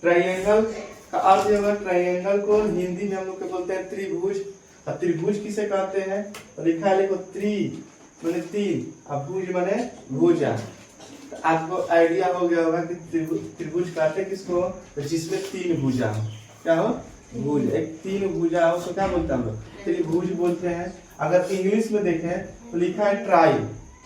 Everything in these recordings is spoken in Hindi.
ट्राइंगल का अर्थ होगा, ट्राइंगल को हिंदी में हम लोग बोलते हैं त्रिभुज। अब त्रिभुज किसे कहते हैं, तो लिखा है, देखो त्रि माने तीन, अब भुज माने भुजा। तो आपको आइडिया हो गया होगा कि त्रिभुज कहते हैं किसको, तो जिसमें तीन भुजा हो। क्या हो, भुज। एक तीन भुजा हो तो क्या बोलते हैं हम लोग, त्रिभुज बोलते हैं। अगर इंग्लिश में देखें तो लिखा है ट्राई।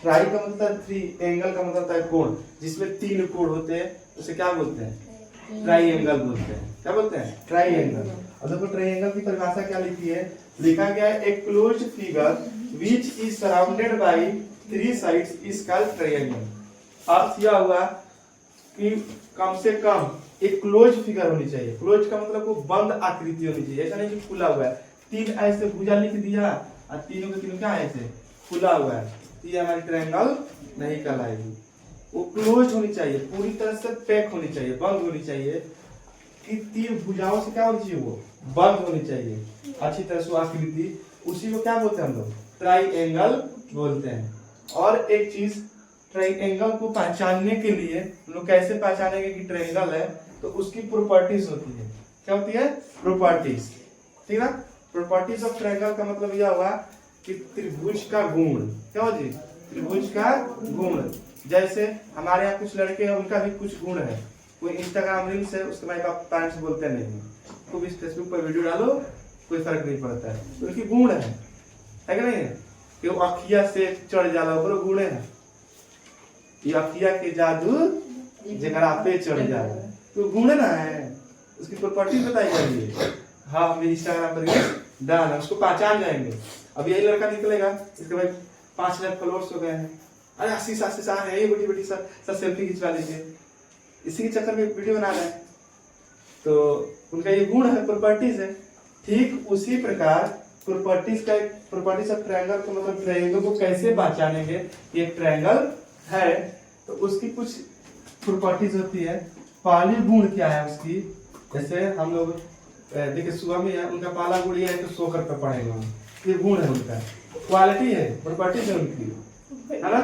ट्राई का मतलब थ्री, एंगल का मतलब है कोण, जिसमें तीन कोण होते हैं उसे क्या बोलते हैं, ट्राइंगल बोलते हैं। क्या बोलते हैं, ट्राइंगल। अब देखो ट्राइंगल की परिभाषा क्या लिखी है, लिखा गया है a closed figure which is surrounded by three sides is called triangle. अर्थ यह हुआ कि कम से कम एक क्लोज फिगर होनी चाहिए। क्लोज का मतलब वो बंद आकृति होनी चाहिए, ऐसा नहीं कि खुला हुआ है। तीन ऐसे भुजा लिख दिया और तीनों के तीनों क्या ऐसे खुला हुआ है, तो ये हमारी ट्रायंगल नहीं कहलाएगी। वो क्लोज होनी चाहिए, पूरी तरह से पैक होनी चाहिए, बंद होनी चाहिए, कि तीन भुजाओं से क्या होनी चाहिए, वो बंद होनी चाहिए अच्छी तरह से आकृति। उसी को क्या बोलते हैं हम लोग, ट्राइंगल बोलते हैं। और एक चीज, ट्राइंगल को पहचानने के लिए हम लोग कैसे पहचानेंगे कि ट्राइंगल है, तो उसकी प्रॉपर्टीज होती है। क्या होती है, प्रॉपर्टीज, ठीक है। प्रॉपर्टीज ऑफ ट्राइंगल का मतलब यह हुआ कि त्रिभुज का गुण। क्या हो जी, त्रिभुज का गुण। जैसे हमारे यहाँ कुछ लड़के हैं, उनका भी कुछ गुण है। कोई इंस्टाग्राम रील्स है, उसके माई बाप पेरेंट्स बोलते नहीं, तो भी फेसबुक पर वीडियो डालो कोई फर्क नहीं पड़ता है, तो उनकी गुण है कि नहीं है, कि वो अखिया से चढ़ जाला, वो गुण है। ये अखिया के जादू जगरा पे चढ़ जाला, तो गुण ना है, उसकी प्रॉपर्टी बताई जाएगी। हाँ, हम इंस्टाग्राम पर डालना, उसको पहचान जाएंगे। अब यही लड़का निकलेगा, इसके भाई 5 लाख फॉलोअर्स हो गए हैं, अरे शीशा है, ये बेटी सब सेल्फी खिंचवा लीजिए, इसी के चक्कर में वीडियो बना रहे हैं, तो उनका ये गुण है, प्रॉपर्टीज है। ठीक उसी प्रकार प्रॉपर्टीज ऑफ ट्रायंगल का मतलब ट्रायंगल को कैसे पहचानेंगे कि एक ट्रायंगल है, तो उसकी कुछ प्रॉपर्टीज होती है। पहली गुण क्या है उसकी, जैसे हम लोग देखिए सुबह में है, उनका पहला गुण ये है कि सोकर पे पढ़ेगा, ये गुण है उनका, क्वालिटी है, प्रॉपर्टीज है उनकी, है ना।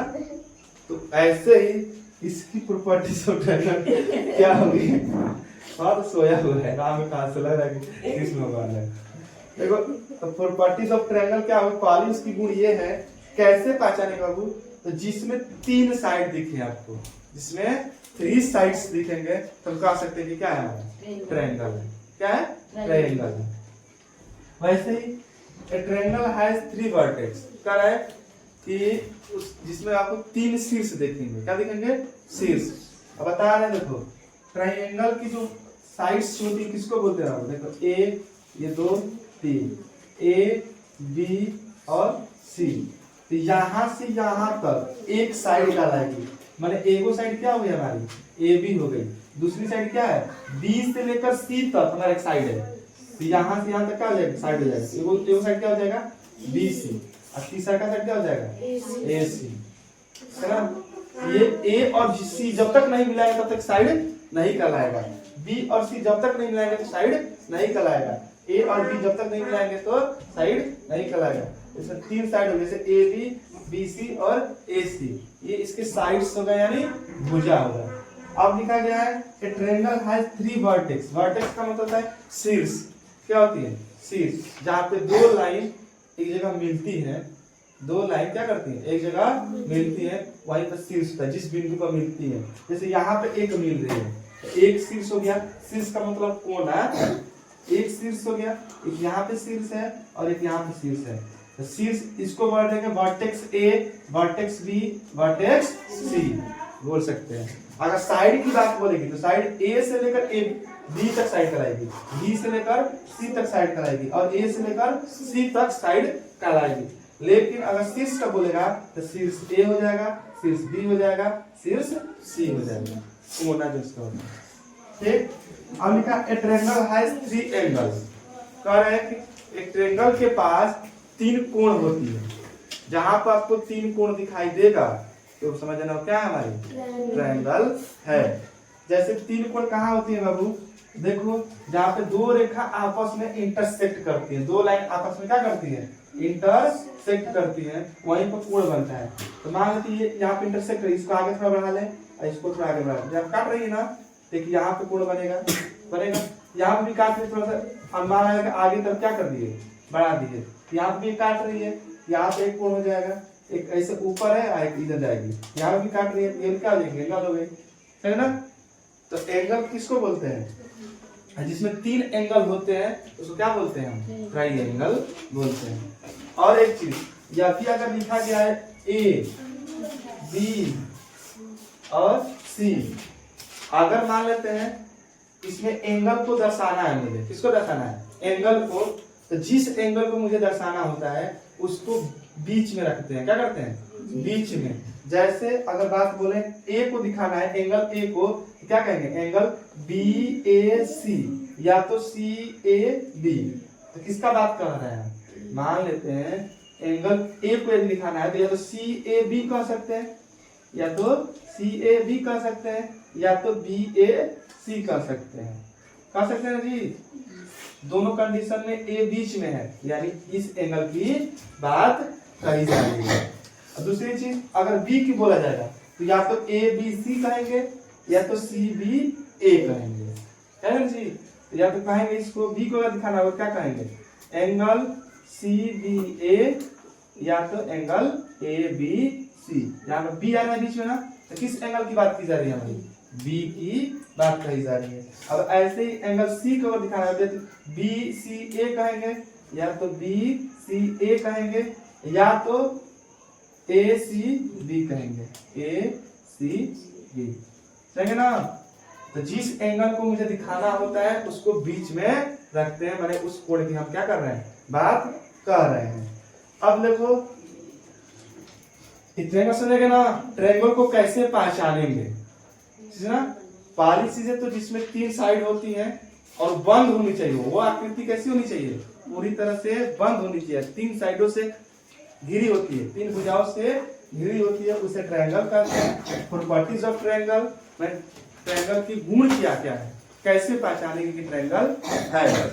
तो ऐसे ही इसकी प्रॉपर्टीज ऑफ ट्रायंगल क्या होगी, और सोया हुआ है, नाम में कहां से लग रहा है कि कृष्ण भगवान है। देखो तो प्रॉपर्टीज ऑफ ट्रायंगल क्या होगी, पहली उसकी गुण ये है, कैसे पहचानेगा बाबू, तो जिसमें तीन साइड दिखे आपको, जिसमें 3 साइड्स दिखेंगे, तो हम कह सकते हैं कि क्या है, ट्रायंगल है। क्या है, ट्रायंगल है। वैसे ही ए ट्रायंगल हैज 3 वर्टेक्स, क्या है कि जिसमें आपको 3 शीर्ष देखेंगे। क्या दिखेंगे, शीर्ष। अब बता रहे हैं, देखो ट्रायंगल की जो साइड्स होती है किसको बोलते हैं, देखो ए, ये 2 3, ए बी और सी। तो यहाँ से यहाँ तक एक साइड डालेगी, माने एगो साइड क्या हो गई हमारी, ए बी हो गई। दूसरी साइड क्या है, बी से लेकर सी तक हमारा एक साइड है, तो यहाँ से यहाँ तक क्या हो जाएगा, साइड हो जाएगा। एगो साइड क्या हो जाएगा, बी सी, और तीसरा का साइड क्या हो जाएगा, ए सी, है ना। ये ए और सी जब तक नहीं मिलाएगा तब तक साइड नहीं कहलाएगा। बी और सी जब तक नहीं मिलाएंगे तो साइड नहीं कहलाएगा। ए और बी जब तक नहीं मिलाएंगे तो साइड नहीं कहलाएगा। इसमें 3 साइड हो गए, जैसे ए बी, बी सी और ए सी, ये इसके साइड्स हो गए, यानी भुजा हो गया। अब लिखा गया है ए ट्रायंगल हैज 3 वर्टेक्स। वर्टेक्स का मतलब है शीर्ष। क्या होती है, शीर्ष, जहाँ पे 2 लाइन एक जगह मिलती है, 2 लाइन क्या करती है, एक जगह मिलती है, वहीं पर शीर्ष होता है, जिस बिंदु पर मिलती है। जैसे यहाँ पे एक मिल रही है, एक शीर्ष हो गया, शीर्ष का मतलब कोना, एक शीर्ष हो गया, एक यहाँ पे शीर्ष है और एक यहाँ पे शीर्ष है। तो शीर्ष इसको बोल देंगे vertex A, vertex B, vertex C बोल सकते हैं। अगर साइड की बात बोलेगी तो साइड ए से लेकर ए बी तक साइड कराएगी, बी से लेकर सी तक साइड कराएगी, और ए से लेकर सी तक साइड कराएगी। लेकिन अगर शीर्ष का बोलेगा तो शीर्ष ए हो जाएगा, शीर्ष बी हो जाएगा, शीर्ष सी हो जाएगा, कोना जो इसका होता है। ठीक, अब लिखा ए ट्रायंगल हैज 3 एंगल्स। कह रहे हैं कि एक ट्रायंगल के पास 3 कोण होती है। जहां पर आपको 3 कोण दिखाई देगा तो समझ लेना क्या है, हमारी ट्रायंगल है। जैसे 3 कोण कहाँ होती है बाबू, देखो जहाँ पे 2 रेखा आपस में इंटरसेक्ट करती है, 2 लाइन आपस में क्या करती है, इंटरसेक्ट करती है, वहीं पर कोण बनता है। तो मान लेते ये यहाँ पे इंटरसेक्ट है, इसको आगे थोड़ा बढ़ा ले, इसको थोड़ा आगे बढ़ा ले, जब काट रही है ना, देखिए यहाँ पे कोण बनेगा, बनेगा। यहाँ भी काट रही थोड़ा सा अनुमान आया कि आगे तक क्या कर दिए, बढ़ा दिए, यहाँ भी काट रही है, यहाँ पे एक कोण हो जाएगा, एक ऐसे ऊपर है एक इधर जाएगी, यहाँ भी काट रही है, ये क्या हो जाएंगे, एंगल हो गई, है ना। तो एंगल किसको बोलते हैं, जिसमें 3 एंगल होते हैं उसको क्या बोलते हैं हम, ट्राइएंगल बोलते हैं। और एक चीज या फिर अगर लिखा गया है ए बी और सी, अगर मान लेते हैं इसमें एंगल को दर्शाना है, मुझे किसको दर्शाना है, एंगल को, तो जिस एंगल को मुझे दर्शाना होता है उसको बीच में रखते हैं, क्या करते हैं, बीच में। जैसे अगर बात बोले ए को दिखाना है, एंगल ए को क्या कहेंगे, एंगल बी ए सी या तो सी ए बी। तो किसका बात कर रहे हैं, मान लेते हैं एंगल ए को यदि दिखाना है तो या तो सी ए बी कह सकते हैं, या तो सी ए बी कह सकते हैं, या तो बी ए सी कह सकते हैं, कह सकते हैं जी। दोनों कंडीशन में ए बीच में है, यानी इस एंगल की बात कही जा रही है। दूसरी चीज अगर बी की बोला जाएगा तो या तो ए बी सी कहेंगे या तो सी बी ए कहेंगे, है ना जी। तो या तो कहेंगे इसको बी को अगर दिखाना हो क्या कहेंगे, एंगल सी बी ए या तो एंगल ए बी सी। यहाँ पे बी आ रहा है बीच में ना, तो किस एंगल की बात की जा रही है हमारी, बी की बात कही जा रही है। अब ऐसे ही एंगल सी को दिखाना है तो बी सी ए कहेंगे, या तो बी सी ए कहेंगे, या तो ए सी बी कहेंगे, ए सी बी, समझे ना। तो जिस एंगल को मुझे दिखाना होता है उसको बीच में रखते हैं, माने उस कोण की हम क्या कर रहे हैं, बात कर रहे हैं। अब देखो ट्रायंगल समझेंगे ना, ट्रायंगल को कैसे पहचानेंगे, ना। पहली चीज है तो जिसमें 3 साइड होती हैं और बंद होनी चाहिए, वो आकृति कैसी होनी चाहिए, पूरी तरह से बंद होनी चाहिए, 3 साइडों से घिरी होती है, 3 भुजाओं से घिरी होती है, उसे ट्रायंगल कहते हैं। प्रॉपर्टीज ऑफ ट्रायंगल, ट्रायंगल की गुण क्या क्या है, कैसे पहचानेंगे कि ट्रायंगल है,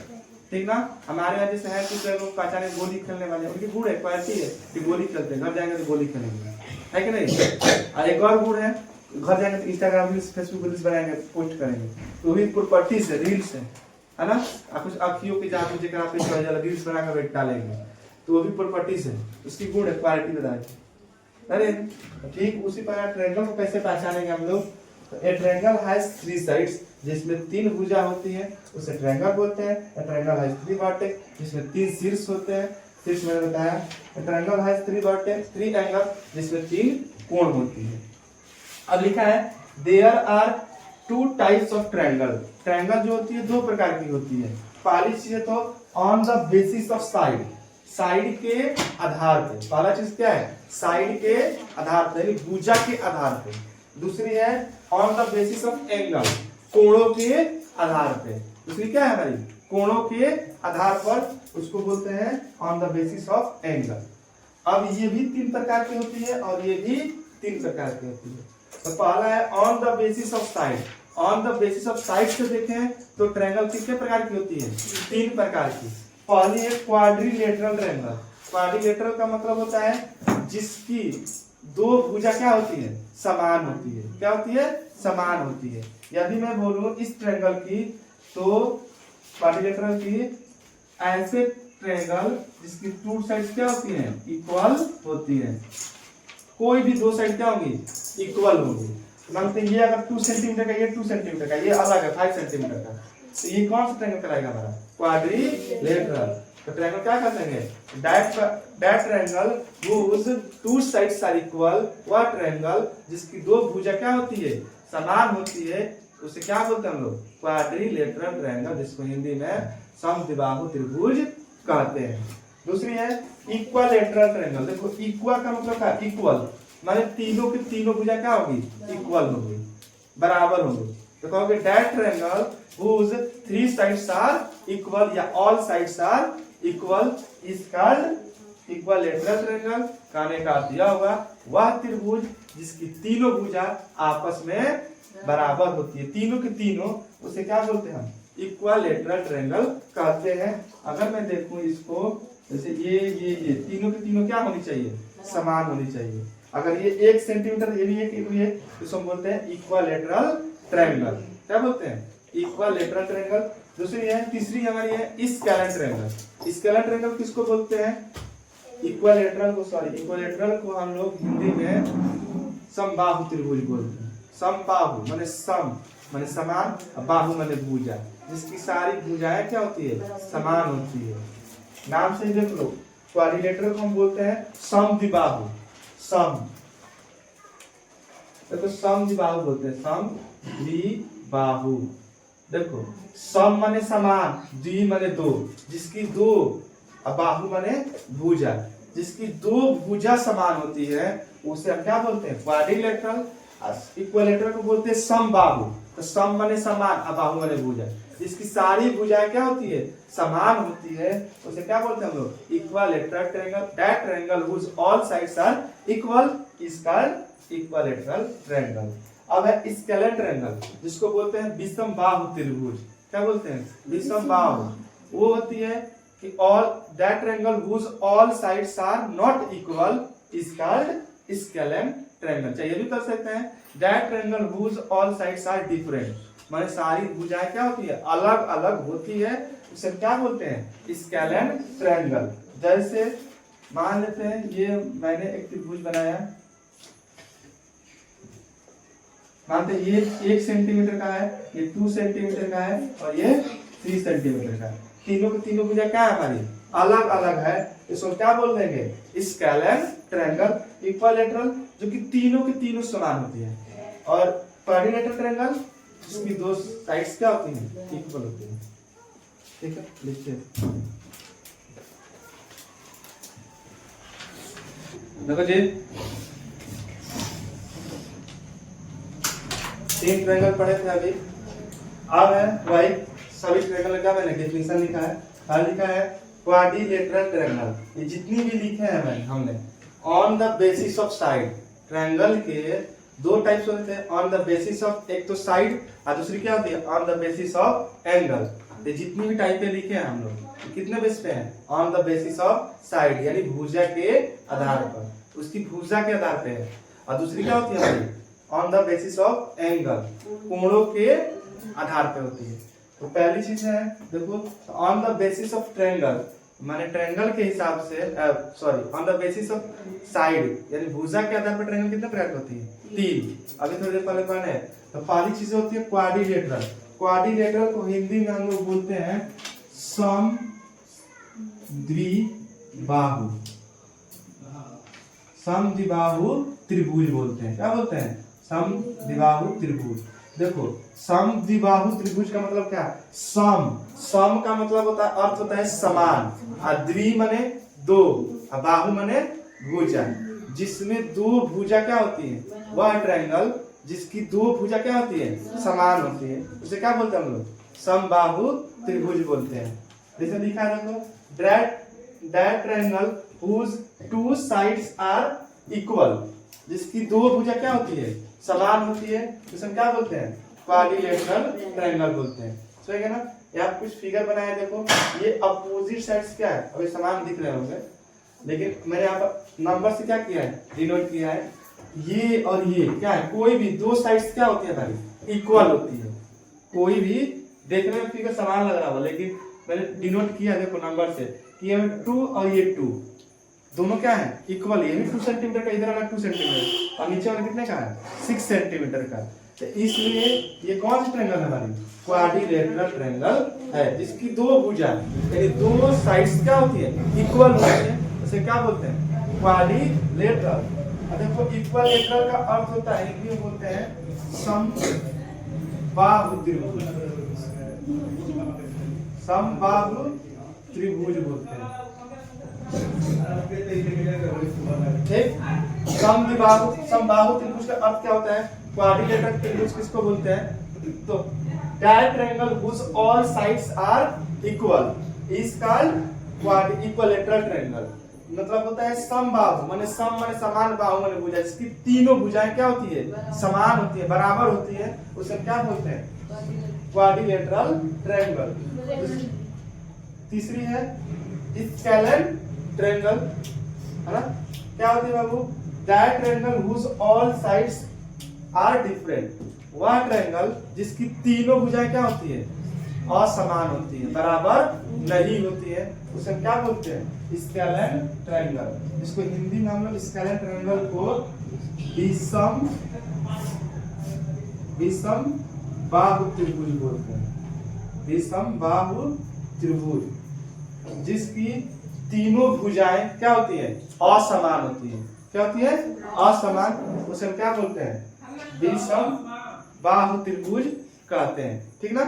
ठीक ना। हमारे यहाँ जैसे है कुछ लोग पहचाने गोली खेलने वाले, उनकी गुण है, क्वालिटी है कि गोली खेलते हैं, घर जाएंगे तो गोली खेलेंगे, है कि नहीं। एक और गुण है, घर जाएंगे तो इंस्टाग्राम रील्स फेसबुक रील्स बनाएंगे, पोस्ट करेंगे, तो भी प्रॉपर्टीज है, रील्स है ना। कुछ अखियों के जहाँ मुझे पे रील्स बनाकर डालेंगे तो वो भी प्रॉपर्टीज है, उसकी गुण है, क्वालिटी बताएंगे। अरे ठीक उसी प्रकार ट्रायंगल को कैसे पहचानेंगे हम लोग, तो ए ट्रायंगल हैज 3 साइड्स, जिसमें 3 भुजा होती है उसे ट्रायंगल बोलते हैं। ए ट्रायंगल हैज 3 वर्टेक्स, जिसमें 3 शीर्ष होते हैं, शीर्ष मैंने बताया। A triangle has 3 vertex, 3 angle, जिसमें 3 कोण होती है। अब लिखा है there are 2 types of triangle, triangle जो होती है 2 प्रकार की होती है। पहली चीज है तो on the basis of side, side के आधार पे, पहला चीज क्या है, साइड के आधार पे, भुजा के आधार पे। दूसरी है on the basis of angle, कोणों के आधार पे। दूसरी क्या है हमारी, कोणों के आधार पर, उसको बोलते हैं on the basis of angle. अब ये भी 3 प्रकार की होती है और ये भी 3 प्रकार की होती है। तो पहला है on the basis of side, on the basis of side से देखें तो ट्रायंगल कितने प्रकार की होती है, 3 प्रकार की। पहली है क्वाड्रिलेटरल ट्रायंगल, क्वाड्रिलेटरल का मतलब होता है जिसकी 2 भुजा क्या होती है, समान होती है, क्या होती है, समान होती है। यदि मैं बोलूं इस ट्रायंगल की, तो क्वाड्रिलेटरल की ऐसे ट्रायंगल जिसकी 2 साइड्स क्या होती हैं, इक्वल होती है, कोई भी 2 साइड क्या होंगी, इक्वल होंगी। मानते हैं ये अगर 2 सेंटीमीटर का, ये 2 सेंटीमीटर का, ये अलग है 5 सेंटीमीटर का, तो ये कौन सा ट्रायंगल कहलाएगा हमारा, क्वाड्रिलेटरल। तो ट्रायंगल क्या कर देंगे, that triangle whose 2 sides are equal, वह ट्रायंगल जिसकी 2 भुजा क्या होती है, समान होती है, उसे क्या बोलते हैं हम लोग, क्वाड्रिलेटरल ट्रायंगल, जिसको हिंदी में समद्विबाहु त्रिभुज कहते हैं। दूसरी है इक्विलेटरल ट्रायंगल। देखो इक्वल का मतलब क्या, इक्वल माने तीनों की तीनों भुजा क्या होगी, इक्वल होगी, बराबर होगी। तो कहोगे that triangle whose 3 sides are equal या all sides are equal is called equilateral triangle. कहने का अर्थ यह होगा वह त्रिभुज जिसकी तीनों भुजा आपस में बराबर होती है, तीनों के तीनों, उसे क्या बोलते हैं हम, इक्विलेटरल ट्रायंगल कहते हैं। अगर मैं देखूं इसको, जैसे ये तीनों के तीनों क्या होनी चाहिए, समान होनी चाहिए। अगर ये 1 सेंटीमीटर, ये भी एक, तो इसको हम बोलते हैं इक्विलेटरल ट्रायंगल। क्या बोलते हैं, इक्विलैटरल ट्रायंगल। दूसरी है, तीसरी हमारी है स्केलेन ट्रायंगल। स्केलेन ट्रायंगल किसको बोलते हैं? इक्विलैटरल को, सॉरी इक्विलैटरल को हम लोग हिंदी में समबाहु त्रिभुज बोलते हैं। समबाहु माने सम माने समान, बाहु माने भुजा, जिसकी सारी भुजाएं क्या होती है? समान होती है। नाम से ही देख लो, क्वाड्रिलेटरल को हम बोलते हैं समद्विबाहु। सम देखो समद्विबाहु बोलते हैं, समद्विबाहु। देखो सम माने समान, द्वि माने दो, जिसकी दो, बाहु माने भुजा, जिसकी दो भुजा समान होती है उसे हम क्या बोलते हैं? क्वाड्रिलेटरल। इक्विलैटरल को बोलते हैं समबाहु। तो सम माने समान, बाहु माने भुजा, जिसकी सारी भुजाएं क्या होती है? समान होती है, उसे क्या बोलते हैं हम लोग? Equilateral triangle. That triangle which all sides are equal is called equilateral triangle. अब है स्केलेन ट्रायंगल, जिसको बोलते हैं विषमबाहु त्रिभुज। क्या बोलते हैं? विषमबाहु। वो होती है कि all that triangle which all sides are not equal is called scalene triangle. चाहिए भी कर सकते हैं that triangle which all sides are different, माने सारी भुजाएं क्या होती है? अलग अलग होती है, उसे क्या बोलते हैं? Scalene triangle. जैसे मान लेते हैं ये मैंने एक त्रिभुज बनाया, मानते हैं ये 1 सेंटीमीटर का है, ये 2 सेंटीमीटर का है और ये 3 सेंटीमीटर का है। तीनों की तीनों भुजा क्या है? हमारी अलग अलग है, इसको क्या बोल देंगे? Scalene triangle. इक्विलैटरल जो कि तीनों की तीनों समान होती है, और क्वाड्रिलेटरल ट्रायंगल जिसकी दो साइड्स क्या होती हैं? इक्वल होती हैं। ठीक है, लिखते हैं। देखो जी, 3 ट्रायंगल पढ़े थे अभी। अब है वही सभी ट्रायंगल का मैंने डेफिनेशन लिखा है। लिखा है क्वाड्रिलेटरल ट्रायंगल। ये जितनी भी लिखे हैं हमने on the basis of side. Triangle के दो टाइप्स होते हैं, ऑन द बेसिस ऑफ, एक तो साइड और दूसरी क्या होती है? On the basis of angle. ये जितनी भी टाइपें लिखे हैं हम लोग कितने बेस पे हैं? On the basis of side, यानी भुजा के आधार पर, उसकी भुजा के आधार पे है। और दूसरी क्या होती है हमारी? On the basis of angle, कोणों के आधार पे होती है। तो पहली चीज है देखो, on the basis of triangle माने ट्रायंगल के हिसाब से, sorry on the basis of side, यानी भुजा के आधार पर ट्रायंगल कितने प्रकार की होती है? 3। अभी थोड़ी देर पहले कौन है? तो पहली चीज होती है क्वाड्रिलेटरल। क्वाड्रिलेटरल को हिंदी में हम लोग बोलते हैं समद्विबाहु। समद्विबाहु त्रिभुज बोलते हैं। क्या बोलते हैं? समद्विबाहु त्रिभुज। देखो समद्विबाहु त्रिभुज का मतलब क्या? सम का मतलब होता है, अर्थ होता है समान, और द्वि माने दो, और बाहु माने भुजा, जिसमें दो भुजा क्या होती है? वह ट्रायंगल जिसकी दो भुजा क्या होती है? समान होती है, उसे क्या बोलते हैं हम लोग? समबाहु त्रिभुज बोलते हैं। जैसे लिखा है देखो, that triangle whose 2 sides are equal, जिसकी दो भुजा क्या होती है? समान होती है, उसे हम क्या बोलते हैं? क्वाड्रिलेटरल ट्रायंगल बोलते हैं। सही है ना? यहाँ कुछ फिगर बनाया देखो, ये अपोजिट साइड्स क्या है? अभी समान दिख रहे होंगे, लेकिन मैंने यहाँ पर नंबर से क्या किया है? डिनोट किया है। ये और ये क्या है? कोई भी दो साइड्स क्या होती है हमारी? इक्वल होती है। कोई भी देखने में फिगर समान लग रहा होगा, लेकिन मैंने डिनोट किया देखो नंबर से कि ये 2 और ये 2 दोनों क्या है? इक्वल। ये भी 2 सेंटीमीटर का, इधर वाला 2 सेंटीमीटर, और नीचे वाला कितने का है? 6 सेंटीमीटर का। तो इसलिए ये कौन सी ट्रायंगल है हमारी? क्वाड्रिलेटरल ट्रायंगल है, जिसकी दो भुजा यानी दो साइड्स क्या होती है? इक्वल होती है, उसे क्या बोलते हैं? क्वाड्रिलेटरल। देखो इक्विलैटरल का अर्थ होता है, हिंदी में बोलते हैं समबाहु त्रिभुज। समबाहु त्रिभुज बोलते हैं। ठीक, समबाहु त्रिभुज का अर्थ क्या होता है? क्वाड्रिलेटरल त्रिभुज किसको बोलते हैं? तो that triangle which all sides are equal is called equilateral triangle. मतलब होता है समबाहु, माने सम माने समान, बाहु माने भुजा, जिसकी तीनों भुजाएं क्या होती है? समान होती है, बराबर होती है, उसे क्या बोलते हैं? Quadrilateral triangle. तीसरी है स्केलेन ट्रायंगल, है ना? क्या होती है बाबू? That triangle which all sides are different, वह ट्रायंगल जिसकी तीनों भुजाएं क्या होती है, असमान होती है, बराबर नहीं होती है, उसे हम क्या बोलते हैं, स्केलेन ट्रायंगल। जिसको हिंदी में हम लोग स्केलेन ट्रायंगल को विषम बाहु त्रिभुज बोलते हैं। विषम बाहु त्रिभुज जिसकी तीनों भुजाएं क्या होती है, असमान होती है। क्या होती है, असमान, उसे हम क्या बोलते हैं, विषम बाहु त्रिभुज कहते हैं। ठीक ना।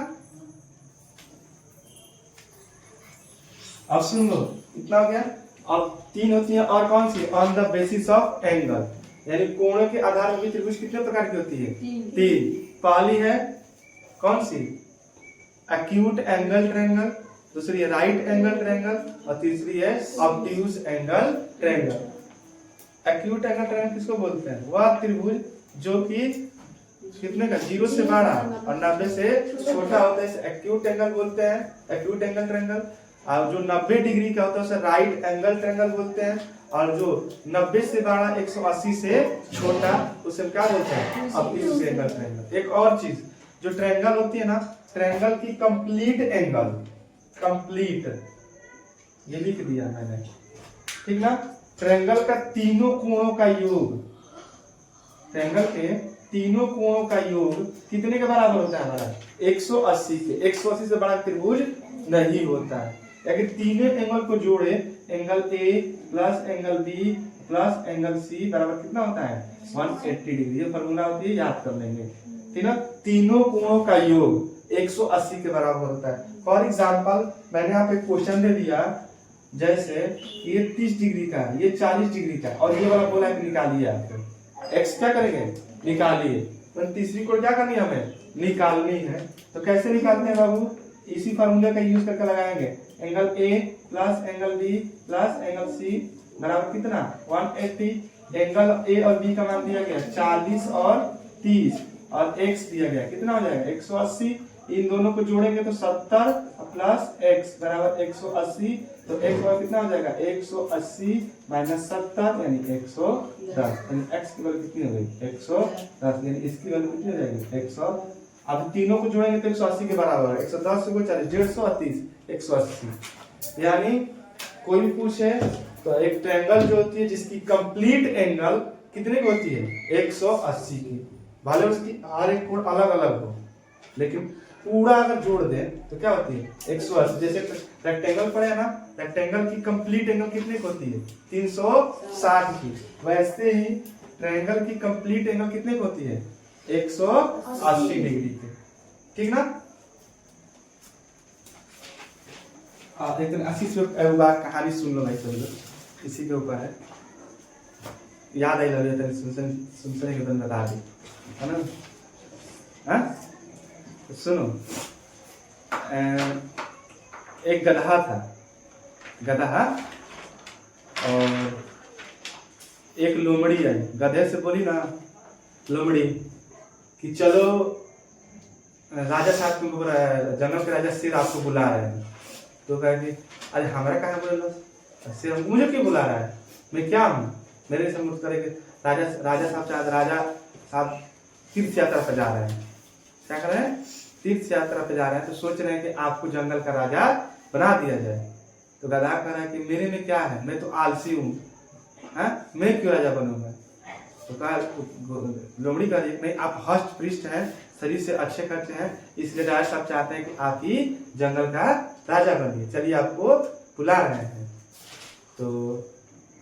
अब सुन लो, इतना हो गया। अब तीन होती है और कौन सी, on the basis of angle, यानी कोणों के आधार पर त्रिभुज कितने प्रकार की होती है, तीन। पहली है कौन सी, एक्यूट एंगल ट्रायंगल, दूसरी है राइट एंगल ट्रायंगल और तीसरी है obtuse angle triangle. Acute angle triangle किसको बोलते हैं, वह त्रिभुज जो कि कितने का, 0 से बड़ा और 90 से छोटा होता है, इसे एक्यूट एंगल बोलते हैं, एक्यूट एंगल ट्रायंगल। और जो 90 डिग्री का होता है उसे राइट एंगल ट्रायंगल बोलते हैं, और जो 90 से बड़ा 180 से छोटा उसे क्या बोलते हैं, ऑब्ट्यूज एंगल ट्रायंगल। एक और चीज, जो ट्रायंगल होती है ना, ट्रायंगल की कंप्लीट एंगल, कंप्लीट ये लिख दिया मैंने, ठीक ना। ट्रायंगल का तीनों कोणों का योग, ट्रायंगल के तीनों कोणों का योग कितने के बराबर होता है हमारा, 180 के। 180 से बड़ा त्रिभुज नहीं होता है। अगर तीनों एंगल को जोड़े, angle A plus angle B plus angle C बराबर कितना होता है, 180 डिग्री। ये फॉर्मूला होती है, याद कर लेंगे। ठीक ना। तीनों कोणों का योग 180 के बराबर होता है। फॉर एग्जाम्पल मैंने यहाँ पे क्वेश्चन दे दिया, जैसे ये 30 डिग्री का है, ये 40 डिग्री का, और ये वाला बोला है निकालिए। आपको एक्स क्या करेंगे, निकालिए। तो तीसरी कोण क्या करनी है, हमें निकालनी है। तो कैसे निकालते हैं बाबू, इसी फार्मूले का यूज करके लगाएंगे। Angle A plus angle B plus angle C बराबर कितना, 180। एंगल ए और बी का मान दिया गया 40 और 30, और एक्स दिया गया कितना हो जाएगा, 180। इन दोनों को जोड़ेंगे तो 70 प्लस एक्स बराबर 180। तो एक्स बराबर कितना हो जाएगा, 180 माइनस 70 यानी 110। यानी एक्स की वैल्यू कितनी हो गई, 110। यानी इसकी वैल्यू कितनी हो जाएगी, 100। अब तीनों को जोड़ेंगे तो 180 के बराबर है। 110 से 40, 150 और 30, 180। यानी कोई भी पूछे तो एक ट्रायंगल जो होती है जिसकी कंप्लीट एंगल कितने की होती है, 180 की। भले उसकी हर एक कोण अलग अलग हो, लेकिन पूरा अगर जोड़ दे तो क्या होती है, 180। जैसे रेक्टेंगल पड़े ना, रेक्टेंगल की कंप्लीट एंगल कितने की होती है, 360 की। वैसे ही ट्रायंगल की कंप्लीट एंगल कितने की होती है, 180 डिग्री के। ठीक ना। एक दिन आशीष कहानी सुन लो भाई सब लोग, इसी के ऊपर है, याद आई लगे सुनने के बंद बता दी है ना। हाँ तो सुनो, एक गधा था, गधा और एक लोमड़ी आई। गधे से बोली ना लोमड़ी कि चलो राजा साहब तुमको, जंगल के राजा शेर आपको बुला रहे हैं। तो कहा कि अरे हमारा कहाँ बोल, शेर मुझे क्यों बुला रहा है, मैं क्या हूँ, मेरे से मुझ करेंगे। राजा साहब तीर्थ यात्रा पर जा रहे हैं। क्या कर रहे हैं, तीर्थ यात्रा पे जा रहे हैं। तो सोच रहे हैं कि आपको जंगल का राजा बना दिया जाए। तो गधा कह रहा है कि मेरे में क्या है, मैं तो आलसी हूँ, मैं क्यों राजा बनूंगा। तो कहा लोमड़ी का नहीं, आप हष्ट पृष्ठ हैं, शरीर से अच्छे खर्चे हैं, इसलिए राजा साहब चाहते हैं कि आप ही जंगल का राजा बनिए, चलिए आपको बुला रहे हैं। तो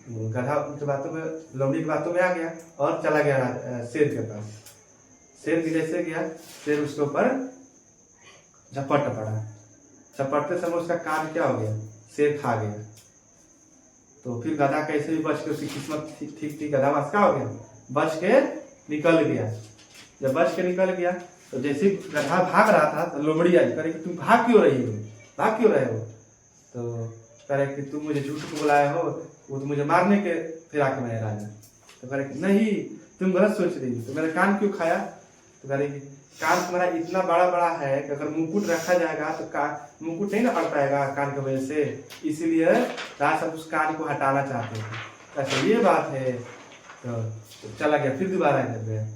गधा उनकी बातों में, लोमड़ी की बातों में आ गया और चला गया शेर के पास। शेर भी जैसे गया, शेर उसके ऊपर झपट पड़ा। झपटते समय उसका कान क्या हो गया, शेर खा गया। तो फिर गधा कैसे भी बच के, उसकी किस्मत ठीक थी, गधा बस क्या हो गया, बच के निकल गया। जब बच के निकल गया तो जैसे गधा भाग रहा था तो लोमड़ी आई, कह रही कि तुम भाग क्यों रही हो, भाग क्यों रहे हो। तो कह रहे कि तुम मुझे झूठ को बुलाए हो, वो तो मुझे मारने के फिराक में है राजा। तो कह रहे कि नहीं, तुम गलत सोच रही हो, तो मेरा कान क्यों खाया। तो कह रहे कि कान तुम्हारा इतना बड़ा बड़ा है कि अगर मुकुट रखा जाएगा तो मुकुट नहीं ना अड़ पाएगा कान की वजह से, इसीलिए राजा साहब उस कान को हटाना चाहते थे। ऐसा ये बात है। तो चला गया, फिर दोबारा इधर गया।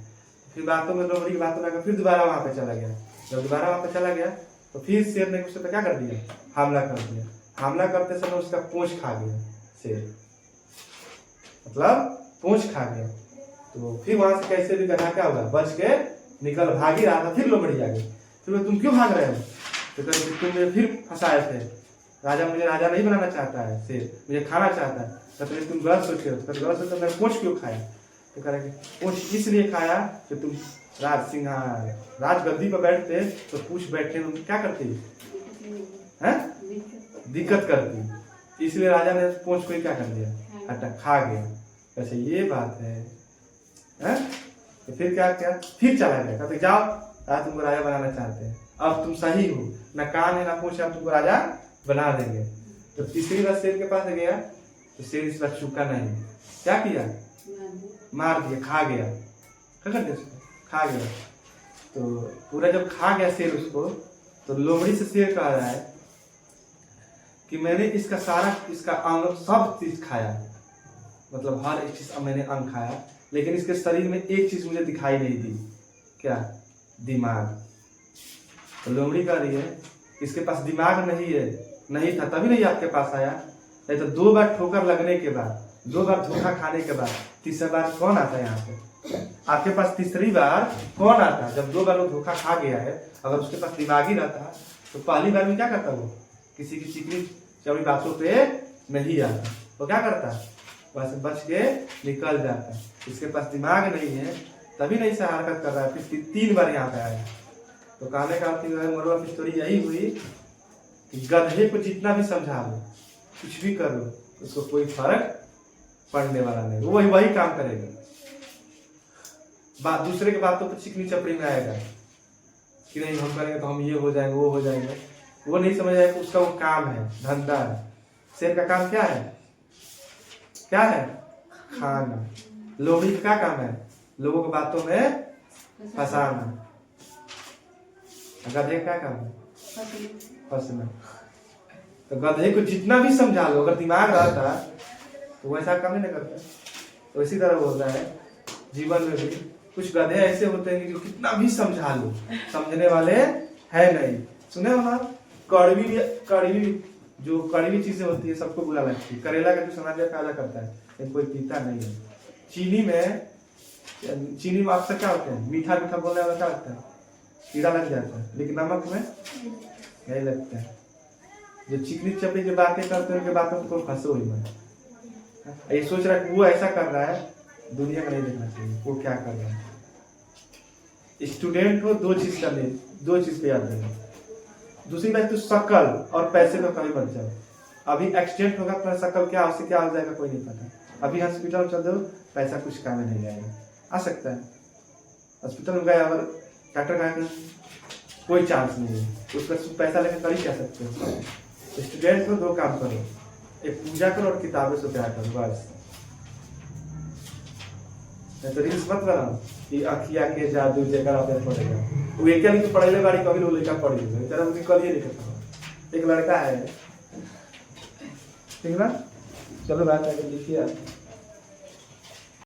फिर बातों में लोमड़ी की बातों में फिर दोबारा वहां पे चला गया। जब दोबारा वहां पे चला गया तो फिर शेर ने उस पर क्या कर दिया, हमला कर दिया। हमला करते समय उसका पूंछ खा गया शेर, मतलब पूंछ खा गया। तो फिर वहां से कैसे भी गधा क्या होगा, बच के निकल भाग ही रहा था। फिर लोमड़ी आ गई, फिर तुम क्यों भाग रहे हो, तो कहते तुम मुझे फिर फंसाए थे, राजा मुझे राजा नहीं बनाना चाहता है, शेर मुझे खाना चाहता है। कहते तुम गलत सोचे हो, तो गलत सोचे मैंने पूंछ क्यों खाया, तो कह रहे पूंछ इसलिए खाया कि तुम राज गद्दी पर बैठते तो पूंछ बैठने में क्या करती है, दिक्कत करती, इसलिए राजा ने पूंछ को क्या कर दिया, हटा खा गया। अच्छा ये बात है। तो फिर क्या क्या, फिर चला गया, कहते जाओ आज तुमको राजा बनाना चाहते हैं, अब तुम सही हो, ना कान है ना पूंछ है, अब तुमको राजा बना देंगे। तो तीसरी बार शेर के पास गया तो शेर इस बार चूका नहीं, क्या किया, मार दिया, खा गया, क्या करते उसको, खा गया। तो पूरा जब खा गया शेर उसको, तो लोमड़ी से शेर कह रहा है कि मैंने इसका सारा, इसका अंग सब चीज खाया, मतलब हर एक चीज मैंने अंग खाया, लेकिन इसके शरीर में एक चीज मुझे दिखाई नहीं दी, क्या, दिमाग। तो लोमड़ी कह रही है इसके पास दिमाग नहीं है, नहीं था तभी नहीं आपके पास आया, नहीं तो 2 बार ठोकर लगने के बाद, 2 बार धोखा खाने के बाद तीसरी बार कौन आता है यहाँ पे, आपके पास तीसरी बार कौन आता है। जब 2 बार वो धोखा खा गया है, अगर उसके पास दिमाग ही रहता तो पहली बार में क्या करता, वो किसी की चिकनी चौड़ी बातों पे नहीं आता, वो क्या करता, वैसे बच के निकल जाता। इसके पास दिमाग नहीं है तभी नहीं से हरकत कर रहा है, फिर 3 बार यहाँ पे आया। तो कहने का मोरल ऑफ स्टोरी यही हुई कि गधे को जितना भी समझा लो, कुछ भी कर लो, उसको कोई फर्क पड़ने वाला नहीं, वो वही काम करेगा। बात दूसरे के बातों पर चिकनी चपड़ी में आएगा कि नहीं हम करेंगे तो हम ये हो जाएंगे वो हो जाएंगे, वो नहीं समझ आएगा उसका वो काम है, धंधा है। शेर का काम क्या है, क्या है, खाना। लोमड़ी का क्या काम है, लोगों की बातों में फंसाना। गधे का क्या काम है, फंसना। तो गधे को जितना भी समझा लो, अगर दिमाग रहता तो वैसा काम नहीं करता। तो इसी तरह बोल रहा है जीवन में भी कुछ गधे ऐसे होते हैं जो कितना भी समझा लो समझने वाले है नहीं। सुने हो ना, कड़वी जो कड़वी चीजें होती है सबको बुरा लगती है। करेला का जो समाज में फायदा करता है लेकिन कोई पीता नहीं है। चीनी में अक्सर क्या होता है, मीठा मीठा बोलने वाला क्या होता है, कीड़ा लग जाता है, लेकिन नमक में नहीं लगता है। जो चिकनी चपड़ी की बातें करते हैं, बातों को फंसो ही मत। ये सोच रहा है वो ऐसा कर रहा है, दुनिया का नहीं देखना चाहिए वो क्या कर रहा है। स्टूडेंट हो 2 चीज करनी, 2 चीज पे याद रखना। दूसरी बात, तू शकल और पैसे में कभी मत जाओ। अभी एक्सीडेंट होगा तो शकल क्या उससे क्या हो जाएगा कोई नहीं पता। अभी हॉस्पिटल चल दो, पैसा कुछ काम में नहीं जाएगा, आ सकता है। हॉस्पिटल में गया अगर डॉक्टर का कोई चांस नहीं है, उसका पैसा लेकर कर ही क्या सकते हो। स्टूडेंट को 2 काम करो, एक पूजा करो और किताबें से प्यार करो, बस। नहीं तो रील्स मत बनाओ कि अखिया के जादू जेकर आप पड़ेगा, वो एक लिख पढ़ेले बाड़ी कभी लोग लेकर पढ़ी तेरा मुझे कल ये लिखा एक लड़का है, ठीक ना। चलो बात आगे लिखिए आप।